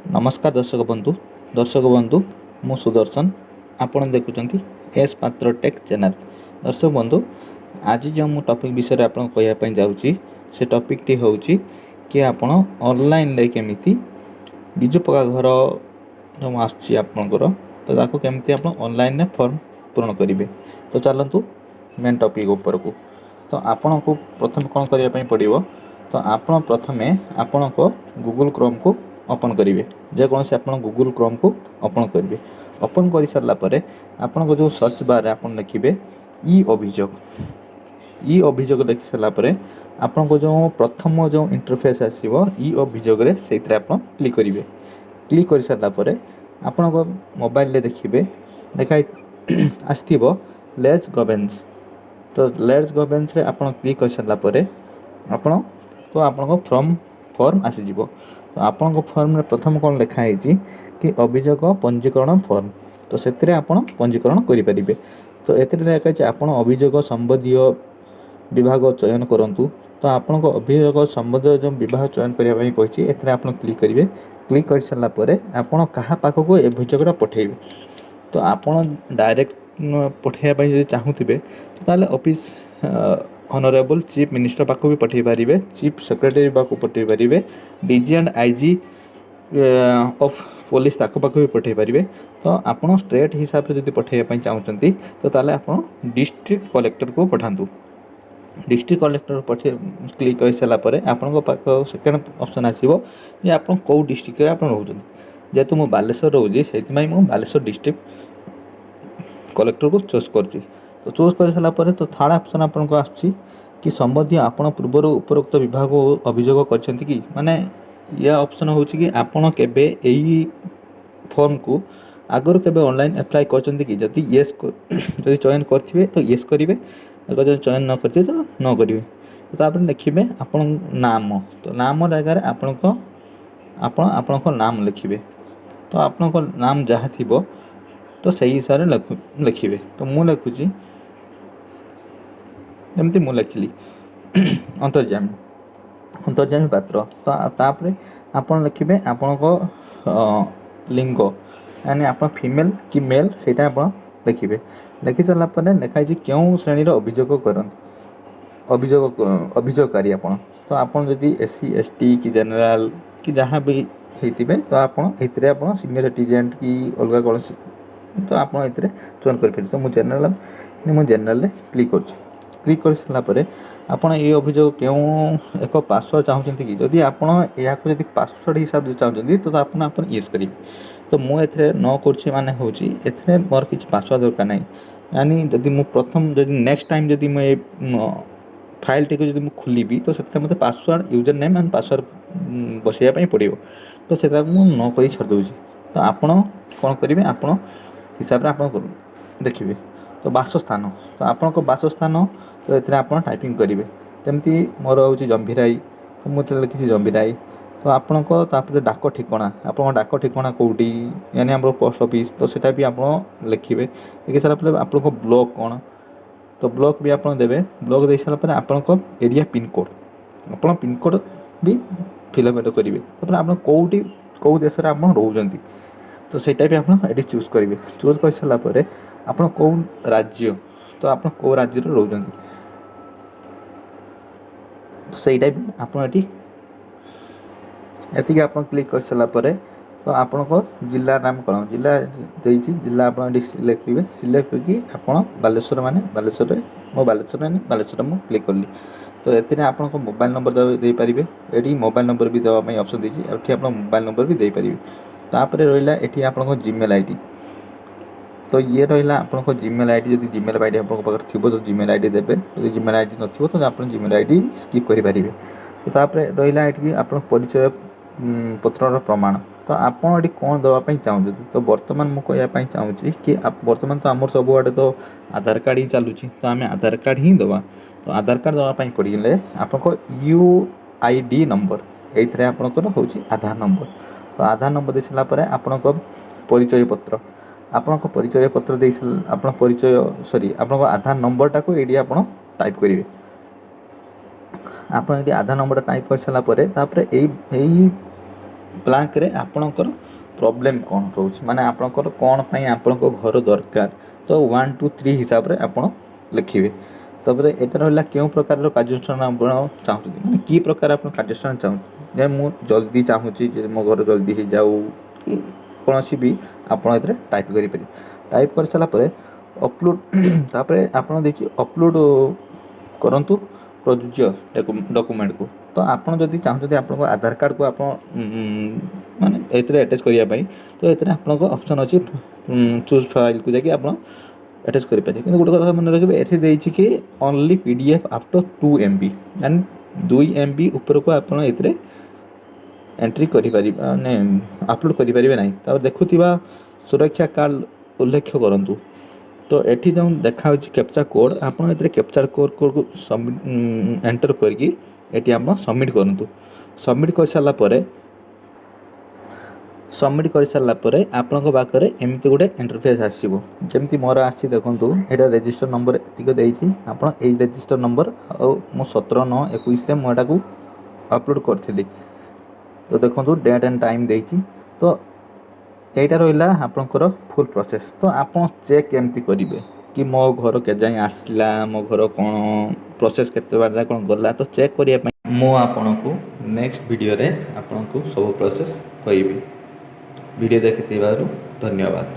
नमस्कार दर्शक बंधु मु सुदर्शन आपण देखुं एस पात्र टेक चैनल। दर्शक बंधु आज जो मु टॉपिक विषय आपन कहया पई जाउची से टॉपिक टी होउची कि आपण ऑनलाइन ले केमिति बिजु पका घर जो आछी आपनकर तो ताको केमिति आपण ऑनलाइन ने फॉर्म पूर्ण करिवे। तो चलंतु मेन टॉपिक ऊपर को। तो आपण को प्रथम कोन करिया पई पड़िबो। तो आपण प्रथमे आपण को गूगल क्रोम को ओपन करेंगे। जेकोसी आप गूगल क्रोम को ओपन करेंगे। ओपन कर सारा पर आपण को जो सर्च बार आप लिखे ई अभियोग लिखि सारा पर आपण को जो प्रथम जो इंटरफेस आसो ई अभियोग से क्लिक करेंगे। क्लिक कर सारा पर आपण को मोबाइल देखिए देखा आसो लेट्स गवर्नेंस। तो लेट्स गवर्नेंस रे आपण क्लिक कर सारा पर आपण तो आपण को फॉर्म आसीज। तो आपण को फॉर्म रे प्रथम कौन लिखाई कि अभियोग पंजीकरण फॉर्म। तो से आपण पंजीकरण करें। तो एथिरे लिखाई आपण अभियोग संबंधी विभाग चयन करंतु। तो आपण को अभियोग संबंधी जो विभाग चयन करने कही एथिरे आपण क्लिक करेंगे। क्लिक कर सारा पर आपण कहा पाख को अभियोगटा पठेबे। तो आपण डायरेक्ट पठाइबा जो चाहूथिबे ताले ऑफिस ऑनरेबल चीफ मिनिस्टर पाक भी पठे पारे, चीफ सेक्रेटरी पाक पठे पारे, DG and IG of police ताक पाक भी पठे पारे। तो आपण स्टेट हिसाब से जब पठाइबा चाहते तो ताले आपण डिस्ट्रिक्ट कलेक्टर को पठातु। डिस्ट्रिक्ट कलेक्टर पठे क्लिक कर सारा पर आपण पाक सेकेंड ऑप्शन आसीबो जे आपण को डिस्ट्रिक्ट रे आपण रहउछन। जेतु मो बालेश्वर रहउजी सेति मो बालेश्वर डिस्ट्रिक्ट कलेक्टर को चूज करछि। तो चूज कर सारा पर तो थर्ड ऑप्शन आपन को आछि कि संबंधी आपण पूर्वर उपरोक्त विभाग अभियोग करछन्ति कि माने या ऑप्शन होछि कि आपण केबे एई फॉर्म को आगर केबे ऑनलाइन अप्लाई करछन्ति कि जति यस जति चयन करथिबे तो यस करिवे, अगर जति चयन न करथिबे तो नो करिवे। तो तापर लिखिबे आपण नाम। तो नाम जगह रे आपण को नाम लिखिबे। तो आपण को नाम जहा थिबो तो सही हिसाब रे लिखिबे। तो मु लिखुची जमती मु लिखिली अंतर्जामी पात्र। तो तापरे आपण लिखिबे आपण को लिंग यानी आपण फीमेल कि मेल सेटा आपण लिखिबे। लिखि सारा पर लिखाई जे केउ श्रेणी रो अभियोगकारी आपण। तो आपण जदि एससी एसटी कि जनरल कि जहाँ भी हेतिबे तो आपण एतरे आपण सीनियर सिटीजन कि अलगा कोनसी तो आपण एतरे चयन कर फिर। तो मु जनरल रे क्लिक करछि। क्लिक कर सारा पर आपण ए अभियोग केउ एक पासवर्ड चाहउछन्ति कि जदि आपण या को जदि पासवर्ड हिसाब से चाहउछन्ति तो आपण यस करिवे। तो मु एथरे न करछि माने होछि एथरे मोर किछ पासवर्ड दरकार नै। यानी जदि मु प्रथम जदि नेक्स्ट टाइम जदि मु फाइल टी को जदि मु खुलिबी तो सेतरे मते password user name and password बसैया पई पड़िबो। तो सेता मु न कहि छड दोछि। तो आपण कोन करिवे आपण हिसाब रे आपण देखिबे। तो बासस्थान तो आपण को बासस्थान तो एथरे आपण टाइपिंग करिवे। तेमती मोर होछि जंभिराई। तो मु तले किछि जंभिराई। तो आपण को तापर डाक ठिकाना आपण डाक ठिकाना कोउटी यानी हमरो पोस्ट ऑफिस तो सेटा भी आपण लिखिबे। लिखि सारा पर आपण को ब्लॉक कोन तो ब्लॉक भी आपण देबे। ब्लॉक दे सारा पर आपण को एरिया पिन कोड आपण पिन कोड भी फिलअप करिवे। तापर आपण कोउटी को देश रे आपण रहउजंती तो सेटा भी आपण एडी चूज करिवे। चूज कर सारा पर आपण को राज्य तो आपण को राज्य रे रहउजंती तो सेटा भी आपण एटी एतिक आपण क्लिक कर सारा पर तो आपण को जिला नाम कोन जिला देछि जिला आपण एटी सिलेक्ट करिवे। सिलेक्ट करके आपण बालेश्वर माने बालेश्वर रे मो बालेश्वर मु क्लिक करली। तो एतिने आपण को मोबाइल नंबर दे पारिबे। एटी मोबाइल नंबर भी देबा पई ऑप्शन देछि। एठी आपण मोबाइल नंबर भी दे पारिबे। तापर रहिला एठी आपण को जीमेल आईडी। तो ये रहिला आपण को जीमेल आईडी जदि जीमेल आईडी आपण को पाकर थिबो तो जीमेल आईडी देबे। जदि जीमेल आईडी नथिबो तो आपण जीमेल आईडी स्किप करि पारिबे। तो तापर रहिला एठी आपण परिचय पत्रर प्रमाण। तो आपण एठी कोन दवा पई चाहू। तो वर्तमान मु कहया पई चाहूची कि वर्तमान तो हमर सब आडे तो आधार कार्ड ही चालुची तो आमे आधार कार्ड ही दवा। तो आधार कार्ड दवा पई पड़िले आपण को यूआईडी नंबर एथरे आपण को होची आधार नंबर। तो आधार नंबर दे सला पर आपण को परिचय पत्र आपण को परिचय पत्र दे आपण परिचय सॉरी आपण को आधार नंबर टाको एडी आपण टाइप करिवे। आपण एडी आधार नंबर टाइप कर सला पर तापर एई ब्लांक रे आपणकर प्रॉब्लम कौन रोच माने आपणकर कौन पई आपणको घर दरकार तो 1 2 3 हिसाब रे आपण लिखिबे। तबरे एटा रहला केउ प्रकार रो कार्यस्थान आपण चाहू माने की प्रकार आपण कार्यस्थान चाहू जे मु जल्दी चाहूची जे मो घर जल्दी ही जाऊ कोनोसी भी आपण एतरे टाइप करि परि टाइप कर सला परे अपलोड तापरे आपण देखि अपलोड करंतु प्रयोज्य डॉक्यूमेंट को तो आपण जदि चाहते आपन आधार कार्ड को आप माने एतरे अटैच करिया पई तो एतरे आपन को ऑप्शन अछि चूज फाइल को जाकि आपन अटैच करि पारे किंतु गोटे कथा मन रखबे एथि देछि कि only PDF up to 2 MB and 2 MB ऊपर को आपन एतरे एंट्री करि पारि माने अपलोड करि पारिबे नै त देखुथिबा सुरक्षा कार्ड उल्लेख करंतु तो एठी जो देखा कैप्चा कोड आपन एतरे कैप्चा कोड को सबमिट एंटर करके एटी आप सबमिट करंतु सबमिट कर सारा परे आपन पाखरे एमती गोटे इंटरफेस आसीबो जेमती मोर आसी देखंतु एटा रजिस्टर नंबर एतिक देइछि आपन एई रजिस्टर नंबर आ मो 17/9/21 रे मो एटा को अपलोड करथिली तो देखंतु डेट एंड टाइम देइछि तो एटा रहिला आपनकर फुल प्रोसेस तो आपन चेक केमती करिवे कि मो घर के जाय आसला मो घर कोन प्रोसेस केते बार जा कोन गला तो चेक करिया पई मो आपनको नेक्स्ट वीडियो रे आपनको सब प्रोसेस कहिबी वीडियो देखिथिबारु धन्यवाद।